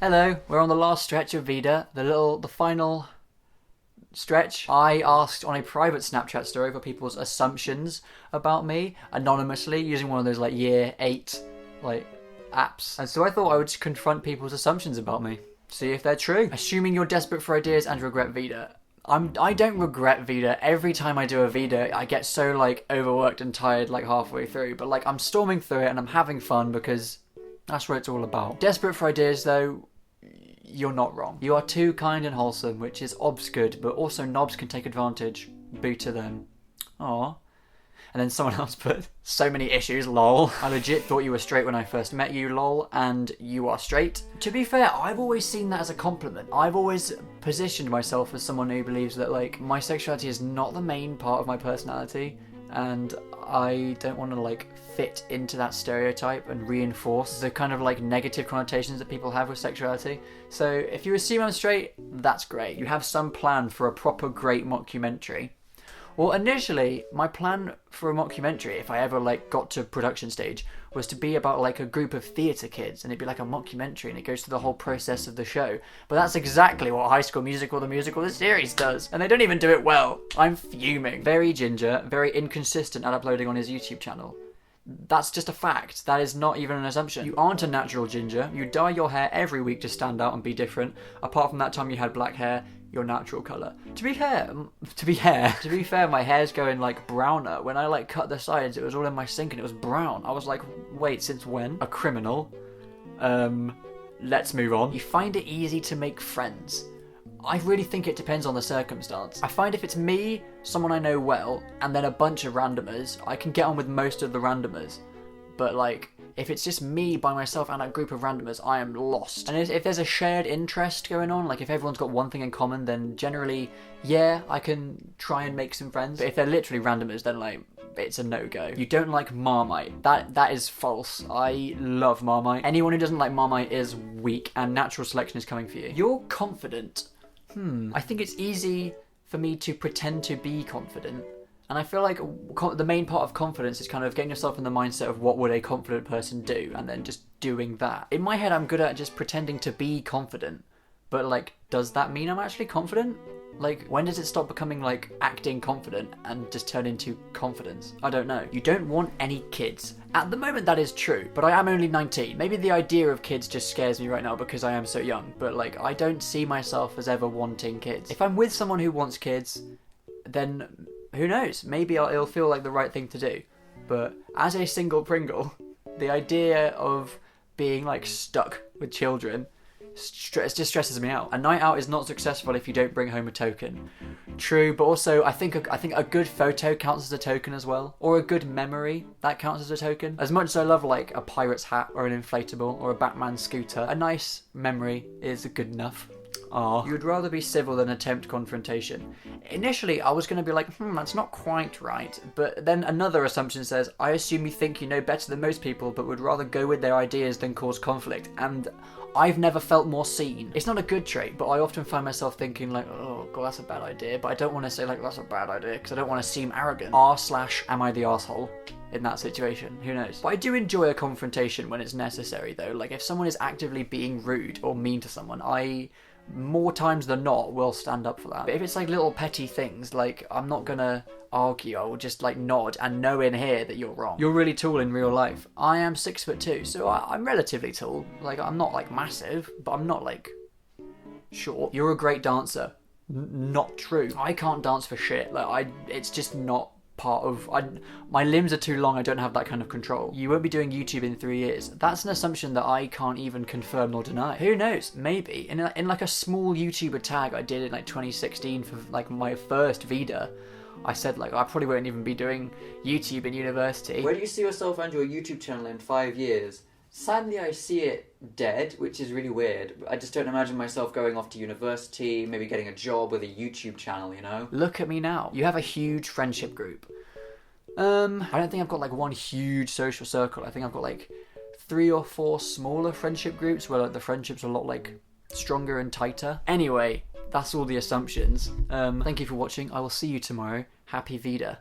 Hello, we're on the last stretch of Vida, the final stretch. I asked on a private Snapchat story for people's assumptions about me, anonymously, using one of those like year 8 like apps. And so I thought I would just confront people's assumptions about me, see if they're true. Assuming you're desperate for ideas and regret Vida. I don't regret Vida. Every time I do a Vida, I get so like overworked and tired like halfway through. But like I'm storming through it and I'm having fun because that's what it's all about. Desperate for ideas though, you're not wrong. You are too kind and wholesome, which is obs good, but also knobs can take advantage. Boo to them. Aww. And then someone else put, so many issues, lol. I legit thought you were straight when I first met you, lol, and you are straight. To be fair, I've always seen that as a compliment. I've always positioned myself as someone who believes that, like, my sexuality is not the main part of my personality, and I don't want to, like, fit into that stereotype and reinforce the kind of, like, negative connotations that people have with sexuality. So if you assume I'm straight, that's great. You have some plan for a proper great mockumentary. Well, initially, my plan for a mockumentary, if I ever like got to production stage, was to be about like a group of theatre kids, and it'd be like a mockumentary, and it goes through the whole process of the show. But that's exactly what High School Musical, the musical, the series does, and they don't even do it well. I'm fuming. Very Ginger, very inconsistent at uploading on his YouTube channel. That's just a fact. That is not even an assumption. You aren't a natural ginger. You dye your hair every week to stand out and be different. Apart from that time you had black hair, your natural colour. To be fair, my hair's going like browner. When I like cut the sides, it was all in my sink and it was brown. I was like, wait, since when? A criminal. Let's move on. You find it easy to make friends. I really think it depends on the circumstance. I find if it's me, someone I know well, and then a bunch of randomers, I can get on with most of the randomers. But like, if it's just me by myself and a group of randomers, I am lost. And if there's a shared interest going on, like if everyone's got one thing in common, then generally, yeah, I can try and make some friends. But if they're literally randomers, then like, it's a no-go. You don't like Marmite. That is false. I love Marmite. Anyone who doesn't like Marmite is weak, and natural selection is coming for you. You're confident. I think it's easy for me to pretend to be confident. And I feel like the main part of confidence is kind of getting yourself in the mindset of what would a confident person do, and then just doing that. In my head, I'm good at just pretending to be confident. But like, does that mean I'm actually confident? Like, when does it stop becoming like acting confident and just turn into confidence? I don't know. You don't want any kids. At the moment that is true, but I am only 19. Maybe the idea of kids just scares me right now because I am so young, but like, I don't see myself as ever wanting kids. If I'm with someone who wants kids, then who knows? Maybe it'll feel like the right thing to do. But as a single Pringle, the idea of being like stuck with children just stresses me out. A night out is not successful if you don't bring home a token. True, but also I think a good photo counts as a token as well, or a good memory that counts as a token. As much as I love like a pirate's hat or an inflatable or a Batman scooter, a nice memory is good enough. You would rather be civil than attempt confrontation. Initially, I was going to be like, that's not quite right. But then another assumption says, I assume you think you know better than most people, but would rather go with their ideas than cause conflict. And I've never felt more seen. It's not a good trait, but I often find myself thinking like, oh god, that's a bad idea. But I don't want to say like, that's a bad idea, because I don't want to seem arrogant. Am I the arsehole in that situation? Who knows? But I do enjoy a confrontation when it's necessary though. Like if someone is actively being rude or mean to someone, I more times than not will stand up for that. But if it's like little petty things, like I'm not gonna argue, I will just like nod and know in here that you're wrong. You're really tall in real life. I am 6'2", so I'm relatively tall. Like I'm not like massive, but I'm not like short. You're a great dancer. Not true. I can't dance for shit. Like it's just not part of my limbs are too long. I don't have that kind of control. You won't be doing YouTube in 3 years. That's an assumption that I can't even confirm nor deny. Who knows? Maybe in like a small YouTuber tag I did in like 2016 for like my first Vida, I said like I probably won't even be doing YouTube in university. Where do you see yourself and your YouTube channel in 5 years? Sadly, I see it dead, which is really weird. I just don't imagine myself going off to university, maybe getting a job with a YouTube channel, you know? Look at me now. You have a huge friendship group. I don't think I've got like one huge social circle. I think I've got like 3 or 4 smaller friendship groups where like the friendships are a lot like stronger and tighter. Anyway, that's all the assumptions. Thank you for watching. I will see you tomorrow. Happy Vida.